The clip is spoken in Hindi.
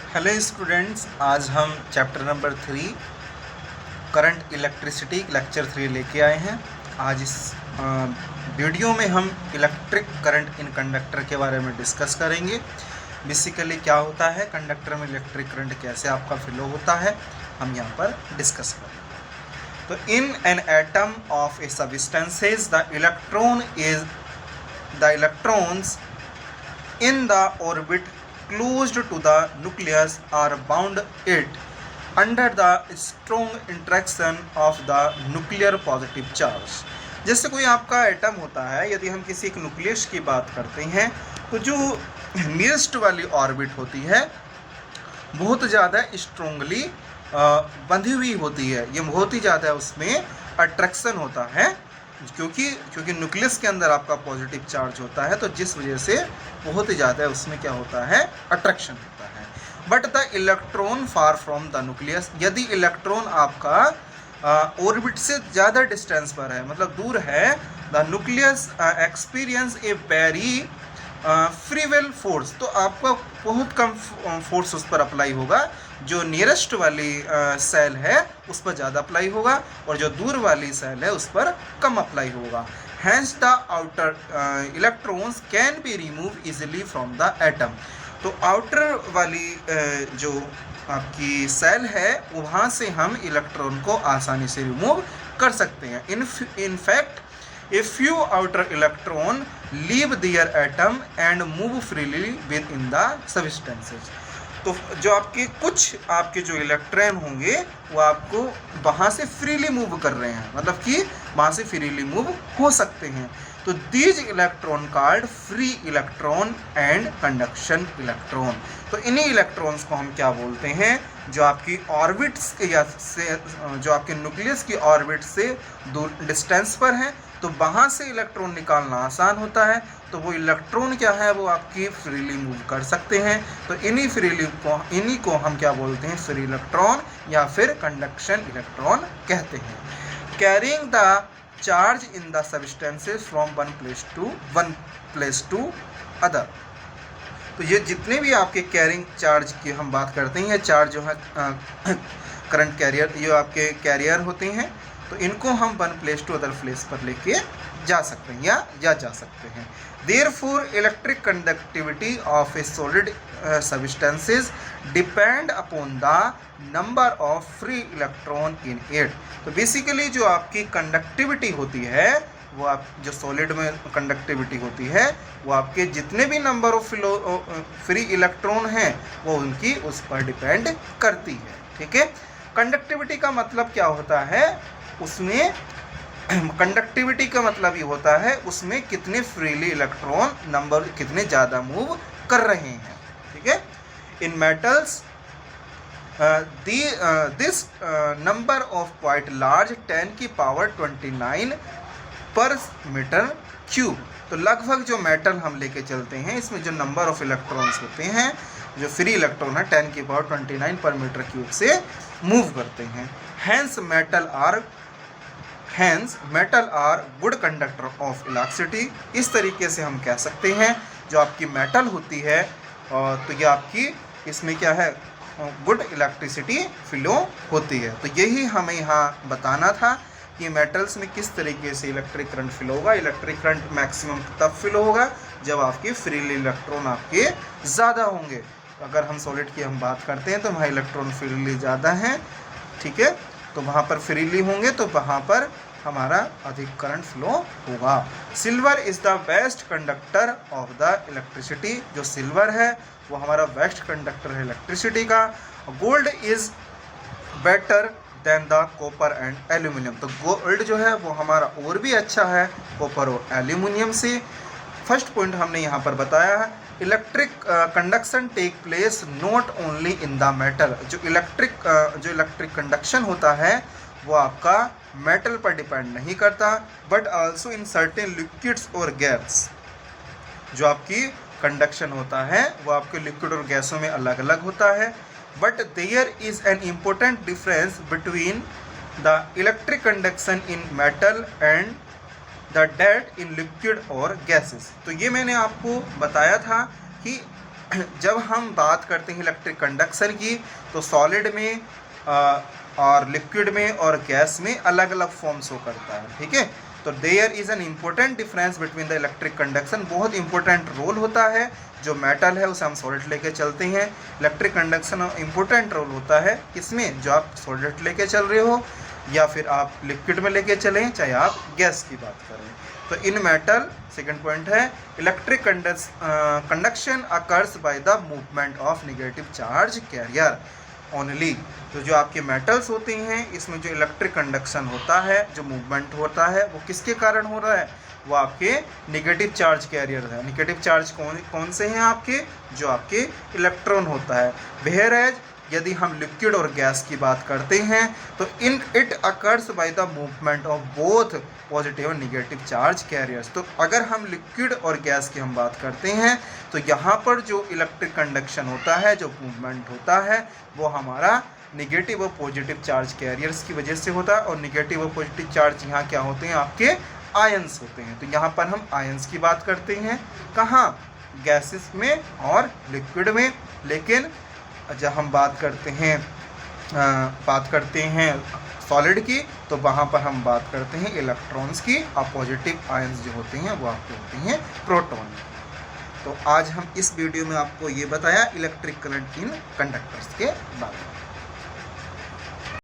हेलो स्टूडेंट्स, आज हम chapter number 3 current electricity lecture 3 लेके आए हैं। आज इस वीडियो में हम इलेक्ट्रिक करंट इन कंडक्टर के बारे में डिस्कस करेंगे। बेसिकली क्या होता है, कंडक्टर में इलेक्ट्रिक करंट कैसे आपका फ्लो होता है, हम यहाँ पर डिस्कस करेंगे। तो in an atom of A substances the electrons in the orbit closed to the nucleus are bound it under the strong interaction of the nuclear positive charge। जैसे कोई आपका एटम होता है, यदि हम किसी एक न्यूक्लियस की बात करते हैं तो जो नियरेस्ट वाली ऑर्बिट होती है बहुत ज़्यादा स्ट्रोंगली बंधी हुई होती है। ये बहुत ही ज़्यादा उसमें अट्रैक्शन होता है, क्योंकि न्यूक्लियस के अंदर आपका पॉजिटिव चार्ज होता है, तो जिस वजह से बहुत ही ज़्यादा उसमें क्या होता है, अट्रैक्शन होता है। But the electron far from the nucleus, यदि इलेक्ट्रॉन आपका ऑर्बिट से ज़्यादा डिस्टेंस पर है, मतलब दूर है, the nucleus experience a very feeble force, तो आपका बहुत कम फोर्स उस पर अप्लाई होगा। जो नियरेस्ट वाली सेल है उस पर ज़्यादा अप्लाई होगा और जो दूर वाली सेल है उस पर कम अप्लाई होगा। Hence the outer electrons can be remove easily from the atom. तो आउटर वाली जो आपकी सेल है वहाँ से हम इलेक्ट्रॉन को आसानी से रिमूव कर सकते हैं। In fact A few outer electron leave their atom and move freely within the substances। तो जो आपके कुछ आपके जो इलेक्ट्रॉन होंगे वो आपको वहाँ से फ्रीली मूव कर रहे हैं, मतलब कि वहाँ से फ्रीली मूव हो सकते हैं। तो these electron called free electron and conduction electron. तो इन्हीं इलेक्ट्रॉन्स को हम क्या बोलते हैं, जो आपकी ऑर्बिट्स या से जो आपके न्यूक्लियस की ऑर्बिट से दूर डिस्टेंस पर हैं, तो वहाँ से इलेक्ट्रॉन निकालना आसान होता है। तो वो इलेक्ट्रॉन क्या है, वो आपकी फ्रीली मूव कर सकते हैं। तो इन्हीं को हम क्या बोलते हैं, फ्री इलेक्ट्रॉन या फिर कंडक्शन इलेक्ट्रॉन कहते हैं। Carrying the charge in the substances from one place to other. तो ये जितने भी आपके कैरिंग चार्ज की हम बात करते हैं, चार्ज जो है करंट कैरियर, ये आपके कैरियर होते हैं, तो इनको हम one place to other place पर लेके जा सकते हैं या जा सकते हैं। Therefore, electric conductivity of A solid substances depend upon the number of free electron in it. तो बेसिकली जो आपकी कंडक्टिविटी होती है, वो आप जो सॉलिड में कंडक्टिविटी होती है, वो आपके जितने भी नंबर ऑफ फ्री इलेक्ट्रॉन हैं वो उनकी उस पर डिपेंड करती है। ठीक है, कंडक्टिविटी का मतलब क्या होता है, उसमें कंडक्टिविटी का मतलब ये होता है उसमें कितने फ्रीली इलेक्ट्रॉन नंबर कितने ज़्यादा मूव कर रहे हैं। ठीक है, इन metals this number of quite large 10 की पावर 29 पर मीटर क्यूब। तो लगभग जो मेटल हम लेके चलते हैं, इसमें जो नंबर ऑफ इलेक्ट्रॉन्स होते हैं, जो फ्री इलेक्ट्रॉन है 10 की पावर 29 पर मीटर क्यूब से मूव करते हैं। Hence metal are good conductor of electricity. इस तरीके से हम कह सकते हैं जो आपकी मेटल होती है, तो ये आपकी इसमें क्या है, गुड इलेक्ट्रिसिटी फ्लो होती है। तो यही हमें यहाँ बताना था कि मेटल्स में किस तरीके से इलेक्ट्रिक करंट फ्लो होगा। इलेक्ट्रिक करंट मैक्सिमम तब फ्लो होगा जब आपके फ्रीली इलेक्ट्रॉन आपके ज़्यादा होंगे। अगर हम सॉलिड की हम बात करते हैं तो वहाँ इलेक्ट्रॉन फ्रीली ज़्यादा हैं, ठीक है, तो वहाँ पर फ्रीली होंगे तो वहाँ पर हमारा अधिक करंट फ्लो होगा। Silver is the best conductor of the electricity. जो सिल्वर है वो हमारा बेस्ट कंडक्टर है इलेक्ट्रिसिटी का। Gold is better than the copper and aluminium. तो गोल्ड जो है वो हमारा और भी अच्छा है कॉपर और एल्यूमिनियम से। फर्स्ट पॉइंट हमने यहाँ पर बताया है, electric conduction take place not only in the metal. जो इलेक्ट्रिक कंडक्शन होता है वो आपका मेटल पर डिपेंड नहीं करता, but also in certain liquids और गैस। जो आपकी कंडक्शन होता है वो आपके लिक्विड और गैसों में अलग अलग होता है। But there is an important difference between the electric conduction in metal and the that in liquid और गैसेस। तो ये मैंने आपको बताया था कि जब हम बात करते हैं इलेक्ट्रिक कंडक्शन की तो सॉलिड में और लिक्विड में और गैस में अलग अलग फॉर्म शो करता है, ठीक है। तो there is an important difference between the electric conduction, बहुत इंपॉर्टेंट रोल होता है। जो मेटल है उसे हम सॉलिड लेके चलते हैं, इलेक्ट्रिक कंडक्शन इंपॉर्टेंट रोल होता है किसमें, जो आप सॉलिड लेके चल रहे हो या फिर आप लिक्विड में लेके चलें, चाहे आप गैस की बात करें। तो इन मेटल, सेकंड पॉइंट है, electric conduction occurs by the movement of negative charge carrier only. तो जो आपके मेटल्स होते हैं इसमें जो इलेक्ट्रिक कंडक्शन होता है, जो मूवमेंट होता है, वो किसके कारण हो रहा है, वो आपके नेगेटिव चार्ज कैरियर है। नेगेटिव चार्ज कौन से हैं आपके, जो आपके इलेक्ट्रॉन होता है। वेयर एज यदि हम लिक्विड और गैस की बात करते हैं तो it occurs by the movement of both positive और निगेटिव चार्ज कैरियर्स। तो अगर हम लिक्विड और गैस की हम बात करते हैं तो यहाँ पर जो इलेक्ट्रिक कंडक्शन होता है, जो मूवमेंट होता है, वो हमारा निगेटिव और पॉजिटिव चार्ज कैरियर्स की वजह से होता है। और निगेटिव और पॉजिटिव चार्ज यहाँ क्या होते हैं, आपके आयंस होते हैं। तो यहाँ पर हम आयंस की बात करते हैं, कहाँ, गैसेस में और लिक्विड में। लेकिन जब हम बात करते हैं सॉलिड की तो वहाँ पर हम बात करते हैं इलेक्ट्रॉन्स की, और पॉजिटिव आयंस जो होते हैं वो आपके होते हैं प्रोटॉन। तो आज हम इस वीडियो में आपको ये बताया इलेक्ट्रिक करंट इन कंडक्टर्स के बारे में।